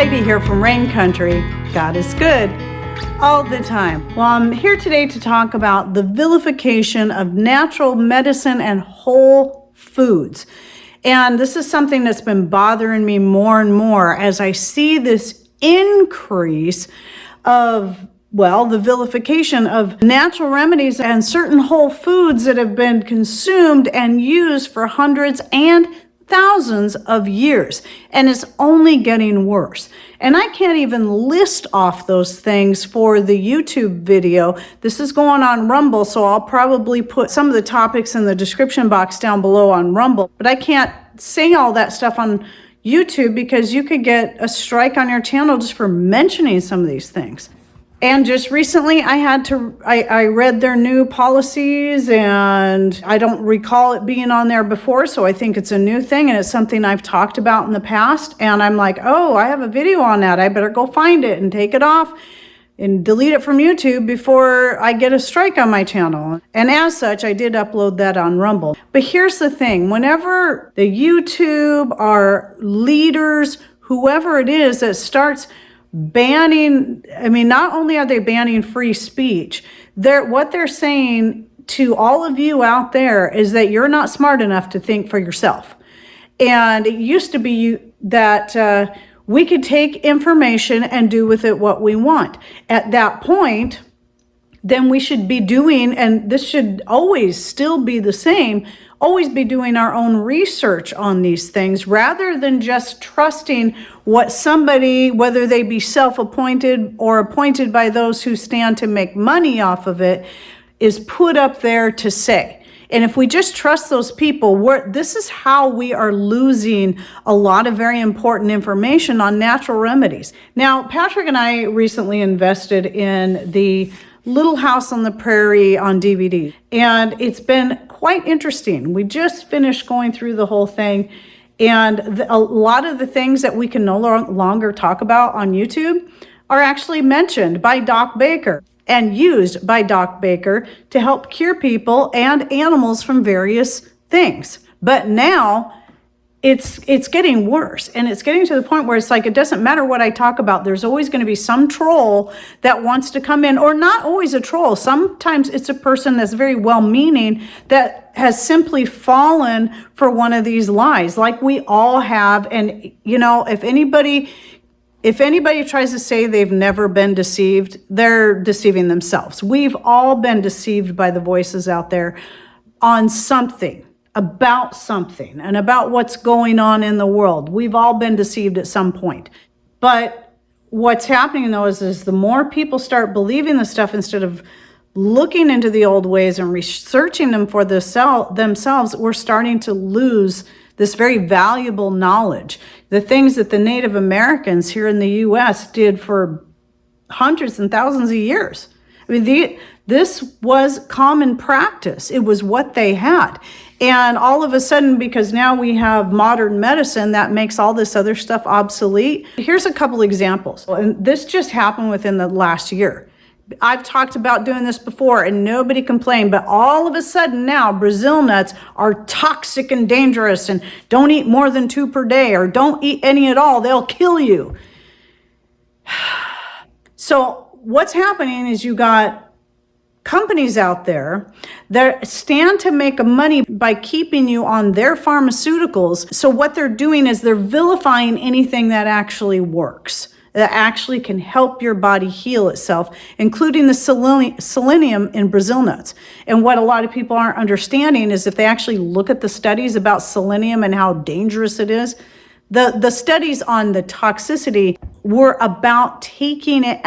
Heidi here from Rain Country. God is good all the time. Well, I'm here today to talk about the vilification of natural medicine and whole foods. And this is something that's been bothering me more and more as I see this increase of, well, the vilification of natural remedies and certain whole foods that have been consumed and used for hundreds and thousands of years, and it's only getting worse. And I can't even list off those things for the YouTube video. This is going on Rumble, so I'll probably put some of the topics in the description box down below on Rumble, but I can't say all that stuff on YouTube because you could get a strike on your channel just for mentioning some of these things. And just recently I read their new policies, and I don't recall it being on there before, so I think it's a new thing, and it's something I've talked about in the past. And I'm like, oh, I have a video on that. I better go find it and take it off and delete it from YouTube before I get a strike on my channel. And as such, I did upload that on Rumble. But here's the thing, whenever the YouTube, our leaders, whoever it is that starts banning, I mean, not only are they banning free speech, what they're saying to all of you out there is that you're not smart enough to think for yourself. And it used to be that we could take information and do with it what we want. At that point, then we should be doing, and this should always still be the same, always be doing our own research on these things rather than just trusting what somebody, whether they be self-appointed or appointed by those who stand to make money off of it, is put up there to say. And if we just trust those people, this is how we are losing a lot of very important information on natural remedies. Now, Patrick and I recently invested in the Little House on the Prairie on DVD, and it's been quite interesting. We just finished going through the whole thing, and a lot of the things that we can no longer talk about on YouTube are actually mentioned by Doc Baker and used by Doc Baker to help cure people and animals from various things. But now it's getting worse, and it's getting to the point where it's like, it doesn't matter what I talk about. There's always going to be some troll that wants to come in, or not always a troll. Sometimes it's a person that's very well-meaning that has simply fallen for one of these lies, like we all have. And, you know, if anybody tries to say they've never been deceived, they're deceiving themselves. We've all been deceived by the voices out there on something, about something, and about what's going on in the world. We've all been deceived at some point. But what's happening though is the more people start believing the stuff instead of looking into the old ways and researching them for themselves, we're starting to lose this very valuable knowledge. The things that the Native Americans here in the US did for hundreds and thousands of years. I mean, this was common practice. It was what they had. And all of a sudden, because now we have modern medicine that makes all this other stuff obsolete. Here's a couple examples. And this just happened within the last year. I've talked about doing this before and nobody complained, but all of a sudden now Brazil nuts are toxic and dangerous, and don't eat more than 2 per day, or don't eat any at all. They'll kill you. So what's happening is you got companies out there that stand to make money by keeping you on their pharmaceuticals. So what they're doing is they're vilifying anything that actually works, that actually can help your body heal itself, including the selenium in Brazil nuts. And what a lot of people aren't understanding is if they actually look at the studies about selenium and how dangerous it is, the studies on the toxicity were about taking it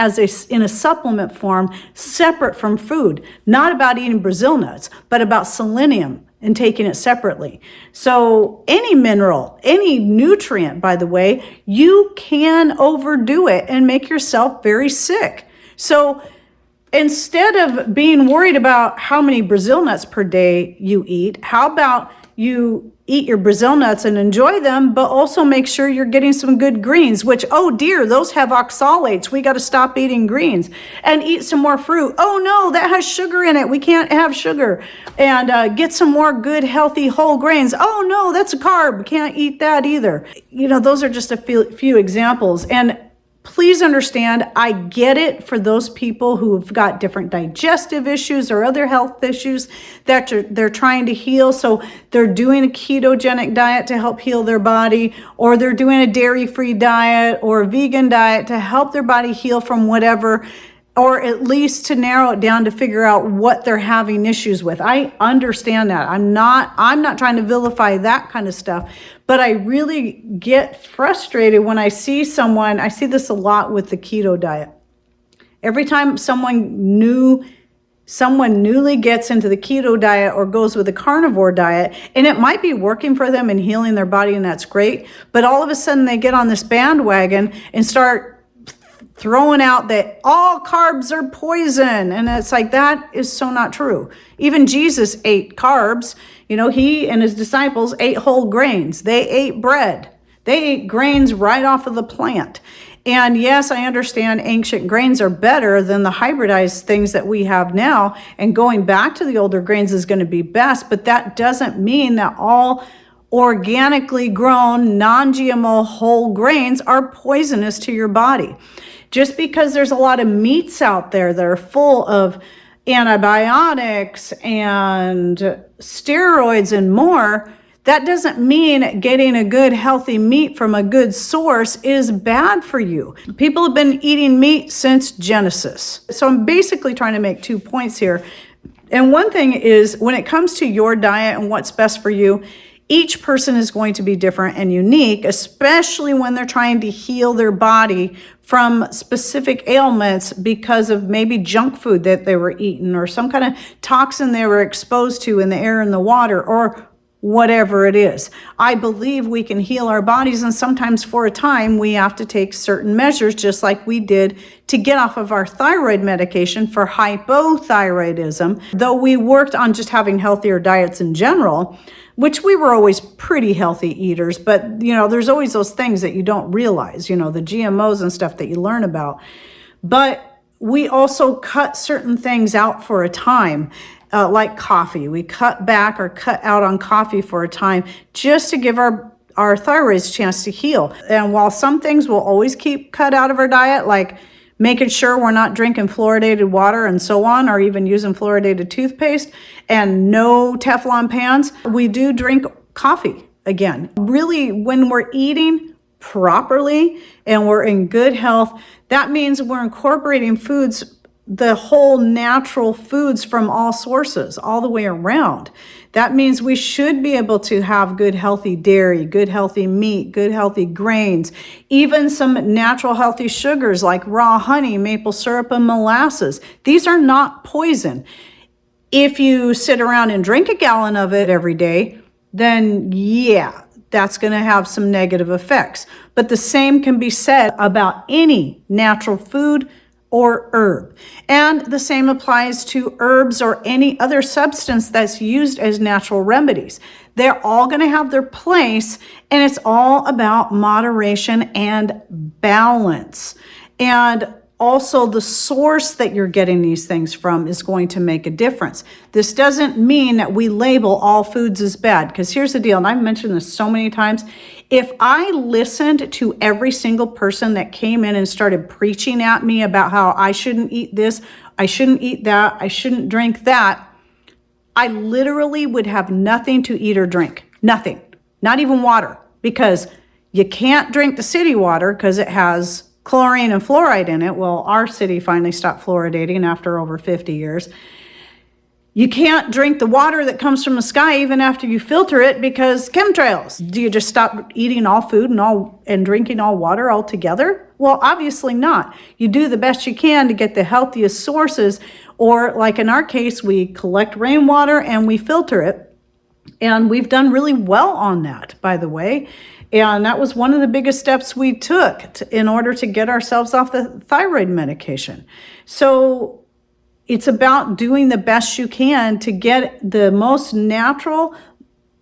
in a supplement form separate from food, not about eating Brazil nuts, but about selenium and taking it separately. So any mineral, any nutrient, by the way, you can overdo it and make yourself very sick. So instead of being worried about how many Brazil nuts per day you eat, how about you eat your Brazil nuts and enjoy them, but also make sure you're getting some good greens, which, oh dear, those have oxalates. We got to stop eating greens. And eat some more fruit. Oh no, that has sugar in it. We can't have sugar. And get some more good, healthy whole grains. Oh no, that's a carb. Can't eat that either. You know, those are just a few examples. And please understand, I get it for those people who've got different digestive issues or other health issues that they're trying to heal. So they're doing a ketogenic diet to help heal their body, or they're doing a dairy-free diet or a vegan diet to help their body heal from whatever, or at least to narrow it down to figure out what they're having issues with. I understand that. I'm not trying to vilify that kind of stuff, but I really get frustrated when I see someone, I see this a lot with the keto diet. Every time someone newly gets into the keto diet or goes with a carnivore diet, and it might be working for them and healing their body, and that's great, but all of a sudden they get on this bandwagon and start throwing out that all carbs are poison. And it's like, that is so not true. Even Jesus ate carbs. He and his disciples ate whole grains. They ate bread. They ate grains right off of the plant. And yes, I understand ancient grains are better than the hybridized things that we have now. And going back to the older grains is going to be best, but that doesn't mean that all organically grown, non-GMO whole grains are poisonous to your body. Just because there's a lot of meats out there that are full of antibiotics and steroids and more, that doesn't mean getting a good healthy meat from a good source is bad for you. People have been eating meat since Genesis. So I'm basically trying to make 2 points here. And one thing is, when it comes to your diet and what's best for you, each person is going to be different and unique, especially when they're trying to heal their body from specific ailments because of maybe junk food that they were eating, or some kind of toxin they were exposed to in the air and the water, or whatever it is. I believe we can heal our bodies, and sometimes for a time we have to take certain measures, just like we did to get off of our thyroid medication for hypothyroidism. Though we worked on just having healthier diets in general, which we were always pretty healthy eaters, but there's always those things that you don't realize, the GMOs and stuff that you learn about. But we also cut certain things out for a time, like coffee. We cut back or cut out on coffee for a time just to give our thyroids a chance to heal. And while some things will always keep cut out of our diet, like making sure we're not drinking fluoridated water and so on, or even using fluoridated toothpaste, and no Teflon pans, we do drink coffee again. Really, when we're eating properly and we're in good health, that means we're incorporating foods, the whole natural foods from all sources, all the way around. That means we should be able to have good healthy dairy, good healthy meat, good healthy grains, even some natural healthy sugars like raw honey, maple syrup, and molasses. These are not poison. If you sit around and drink a gallon of it every day, then yeah, that's going to have some negative effects. But the same can be said about any natural food or herb. And the same applies to herbs or any other substance that's used as natural remedies. They're all going to have their place, and it's all about moderation and balance. And also, the source that you're getting these things from is going to make a difference. This doesn't mean that we label all foods as bad, because here's the deal, and I've mentioned this so many times. If I listened to every single person that came in and started preaching at me about how I shouldn't eat this, I shouldn't eat that, I shouldn't drink that, I literally would have nothing to eat or drink. Nothing. Not even water, because you can't drink the city water because it has chlorine and fluoride in it. Well, our city finally stopped fluoridating after over 50 years. You can't drink the water that comes from the sky even after you filter it because chemtrails. Do you just stop eating all food and drinking all water altogether? Well, obviously not. You do the best you can to get the healthiest sources, or like in our case, we collect rainwater and we filter it. And we've done really well on that, by the way. And that was one of the biggest steps we took in order to get ourselves off the thyroid medication. So it's about doing the best you can to get the most natural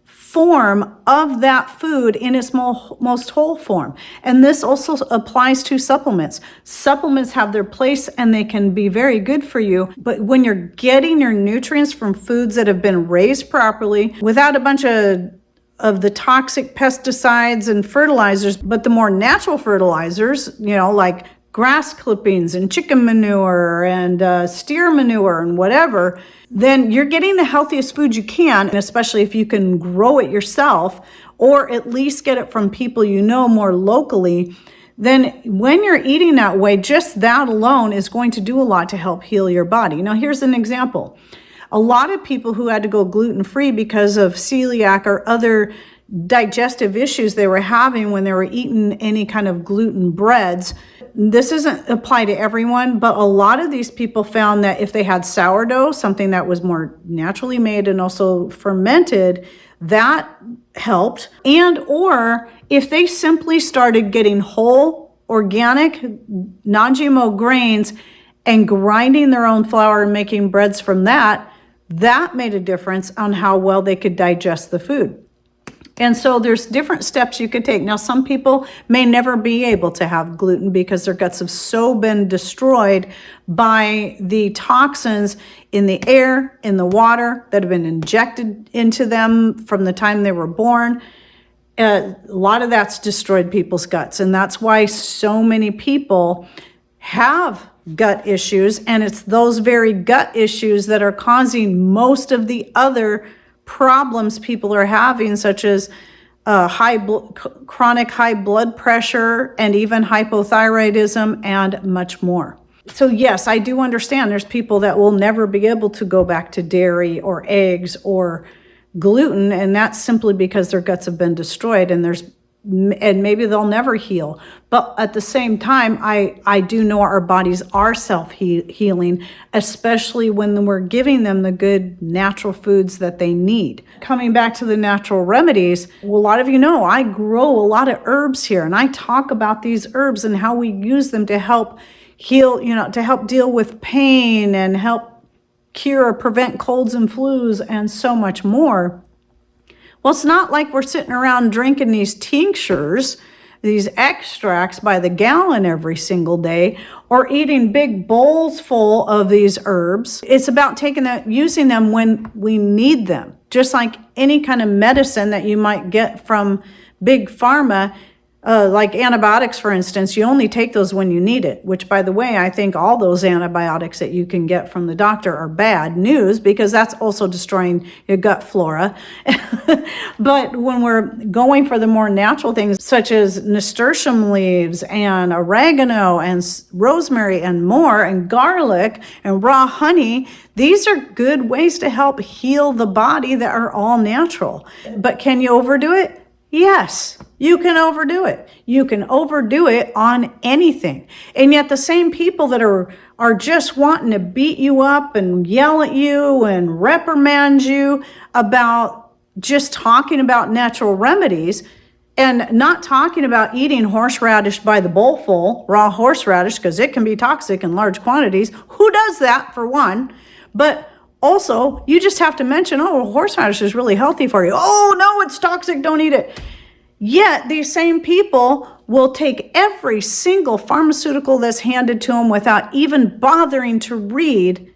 form of that food in its most whole form. And this also applies to supplements. Supplements have their place and they can be very good for you. But when you're getting your nutrients from foods that have been raised properly without a bunch of the toxic pesticides and fertilizers, but the more natural fertilizers, like grass clippings and chicken manure and steer manure and whatever, then you're getting the healthiest food you can, and especially if you can grow it yourself or at least get it from people you know more locally. Then when you're eating that way, just that alone is going to do a lot to help heal your body. Now, here's an example. A lot of people who had to go gluten-free because of celiac or other digestive issues they were having when they were eating any kind of gluten breads. This doesn't apply to everyone, but a lot of these people found that if they had sourdough, something that was more naturally made and also fermented, that helped. And or if they simply started getting whole, organic, non-GMO grains and grinding their own flour and making breads from that, that made a difference on how well they could digest the food. And so there's different steps you could take. Now, some people may never be able to have gluten because their guts have so been destroyed by the toxins in the air, in the water that have been injected into them from the time they were born. A lot of that's destroyed people's guts. And that's why so many people have gut issues. And it's those very gut issues that are causing most of the other problems people are having, such as chronic high blood pressure and even hypothyroidism and much more. So yes, I do understand there's people that will never be able to go back to dairy or eggs or gluten, and that's simply because their guts have been destroyed and maybe they'll never heal. But at the same time, I do know our bodies are self-healing, especially when we're giving them the good natural foods that they need. Coming back to the natural remedies, well, a lot of you know I grow a lot of herbs here, and I talk about these herbs and how we use them to help heal, to help deal with pain and help cure or prevent colds and flus and so much more. Well, it's not like we're sitting around drinking these tinctures, these extracts by the gallon every single day, or eating big bowls full of these herbs. It's about using them when we need them. Just like any kind of medicine that you might get from big pharma, like antibiotics, for instance, you only take those when you need it, which, by the way, I think all those antibiotics that you can get from the doctor are bad news because that's also destroying your gut flora. But when we're going for the more natural things, such as nasturtium leaves and oregano and rosemary and more, and garlic and raw honey, these are good ways to help heal the body that are all natural. But can you overdo it? Yes, you can overdo it. You can overdo it on anything. And yet the same people that are just wanting to beat you up and yell at you and reprimand you about just talking about natural remedies and not talking about eating horseradish by the bowlful, raw horseradish, because it can be toxic in large quantities. Who does that, for one? But also, you just have to mention, oh, horseradish is really healthy for you. Oh, no, it's toxic. Don't eat it. Yet these same people will take every single pharmaceutical that's handed to them without even bothering to read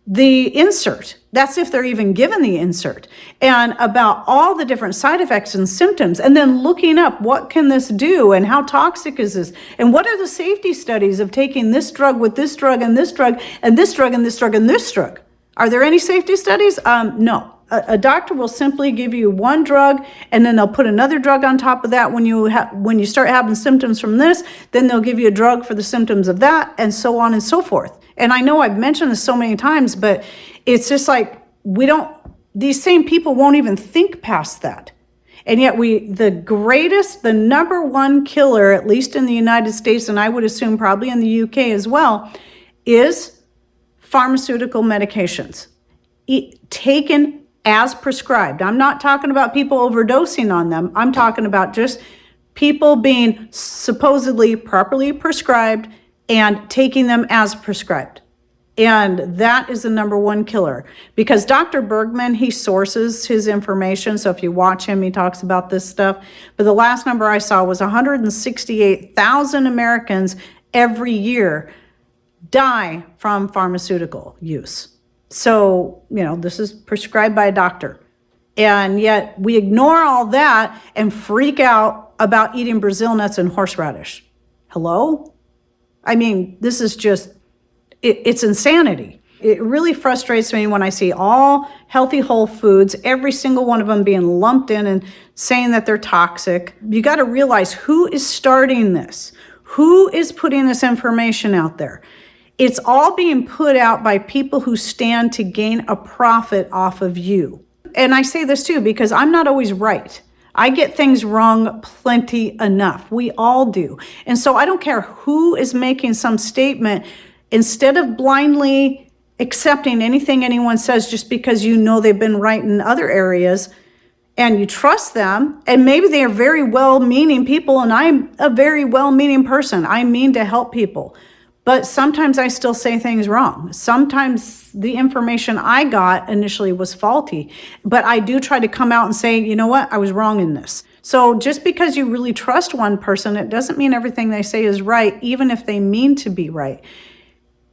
the insert. That's if they're even given the insert, and about all the different side effects and symptoms, and then looking up what can this do and how toxic is this, and what are the safety studies of taking this drug with this drug and this drug and this drug and this drug and this drug. Are there any safety studies? No. A doctor will simply give you one drug, and then they'll put another drug on top of that when you start having symptoms from this. Then they'll give you a drug for the symptoms of that, and so on and so forth. And I know I've mentioned this so many times, but it's just like these same people won't even think past that. And yet the number one killer, at least in the United States, and I would assume probably in the UK as well, is pharmaceutical medications taken as prescribed. I'm not talking about people overdosing on them. I'm talking about just people being supposedly properly prescribed and taking them as prescribed. And that is the number one killer, because Dr. Bergman, he sources his information. So if you watch him, he talks about this stuff. But the last number I saw was 168,000 Americans every year die from pharmaceutical use. So, this is prescribed by a doctor. And yet we ignore all that and freak out about eating Brazil nuts and horseradish. Hello? I mean, this is just, it's insanity. It really frustrates me when I see all healthy whole foods, every single one of them being lumped in and saying that they're toxic. You got to realize who is starting this, who is putting this information out there. It's all being put out by people who stand to gain a profit off of you. And I say this too because I'm not always right. I get things wrong plenty enough. We all do. And so I don't care who is making some statement. Instead of blindly accepting anything anyone says just because you know they've been right in other areas and you trust them, and maybe they are very well-meaning people, and I'm a very well-meaning person. I mean to help people. But sometimes I still say things wrong. Sometimes the information I got initially was faulty, but I do try to come out and say, you know what, I was wrong in this. So just because you really trust one person, it doesn't mean everything they say is right, even if they mean to be right.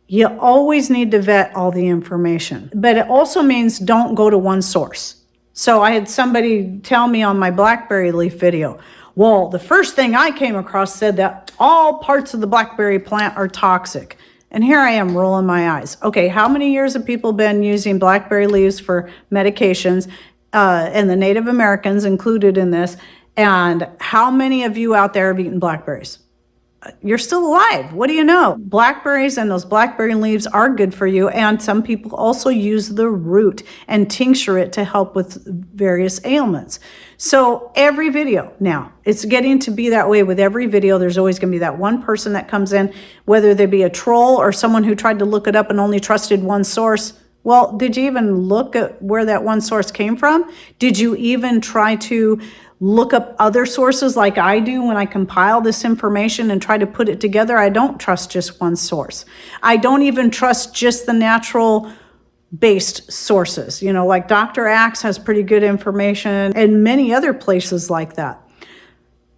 You always need to vet all the information, but it also means don't go to one source. So I had somebody tell me on my blackberry leaf video, well, the first thing I came across said that all parts of the blackberry plant are toxic. And here I am rolling my eyes. Okay, how many years have people been using blackberry leaves for medications, and the Native Americans included in this? And how many of you out there have eaten blackberries? You're still alive. What do you know? Blackberries and those blackberry leaves are good for you. And some people also use the root and tincture it to help with various ailments. So every video now, it's getting to be that way with every video. There's always going to be that one person that comes in, whether they be a troll or someone who tried to look it up and only trusted one source. Well, did you even look at where that one source came from? Did you even try to look up other sources like I do when I compile this information and try to put it together? I don't trust just one source. I don't even trust just the natural based sources. You know, like Dr. Axe has pretty good information and many other places like that.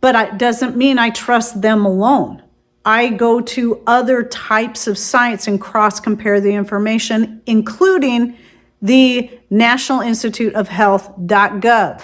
But it doesn't mean I trust them alone. I go to other types of sites and cross-compare the information, including the National Institute of Health.gov.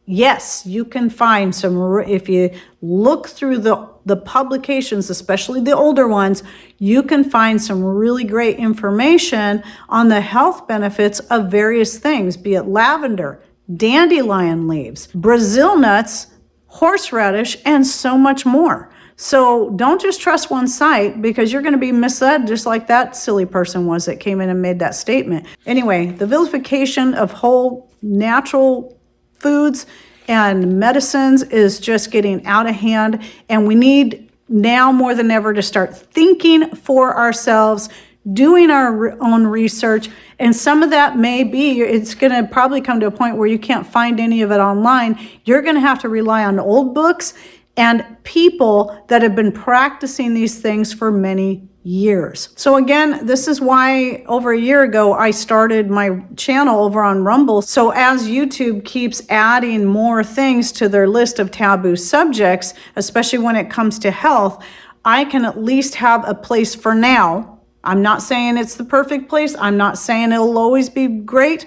Yes, you can find some, if you look through the publications, especially the older ones, you can find some really great information on the health benefits of various things, be it lavender, dandelion leaves, Brazil nuts, horseradish, and so much more. So don't just trust one site because you're going to be misled just like that silly person was that came in and made that statement. Anyway, the vilification of whole natural foods and medicines is just getting out of hand, and we need now more than ever to start thinking for ourselves, doing our own research. And some of that may be, it's going to probably come to a point where you can't find any of it online. You're going to have to rely on old books and people that have been practicing these things for many years. So again, this is why over a year ago I started my channel over on Rumble. So as YouTube keeps adding more things to their list of taboo subjects, especially when it comes to health, I can at least have a place for now. I'm not saying it's the perfect place. I'm not saying it'll always be great.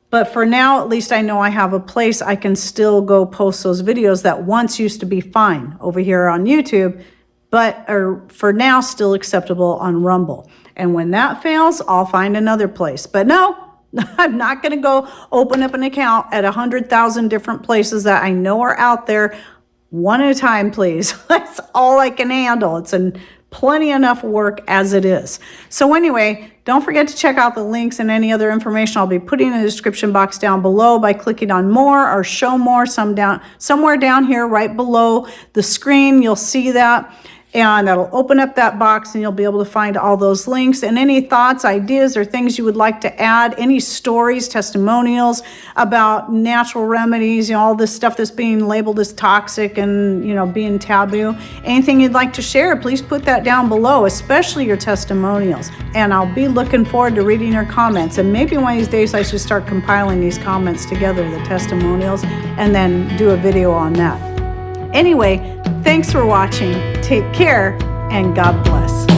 But for now, at least I know I have a place I can still go post those videos that once used to be fine over here on YouTube, but are for now still acceptable on Rumble. And when that fails, I'll find another place. But no, I'm not going to go open up an account at 100,000 different places that I know are out there. One at a time, please. That's all I can handle. It's plenty enough work as it is. So anyway, don't forget to check out the links and any other information I'll be putting in the description box down below by clicking on more or show more somewhere down here right below the screen. You'll see that. And that'll open up that box and you'll be able to find all those links and any thoughts, ideas, or things you would like to add, any stories, testimonials about natural remedies, you know, all this stuff that's being labeled as toxic and, you know, being taboo. Anything you'd like to share, please put that down below, especially your testimonials. And I'll be looking forward to reading your comments. And maybe one of these days I should start compiling these comments together, the testimonials, and then do a video on that. Anyway, thanks for watching. Take care and God bless.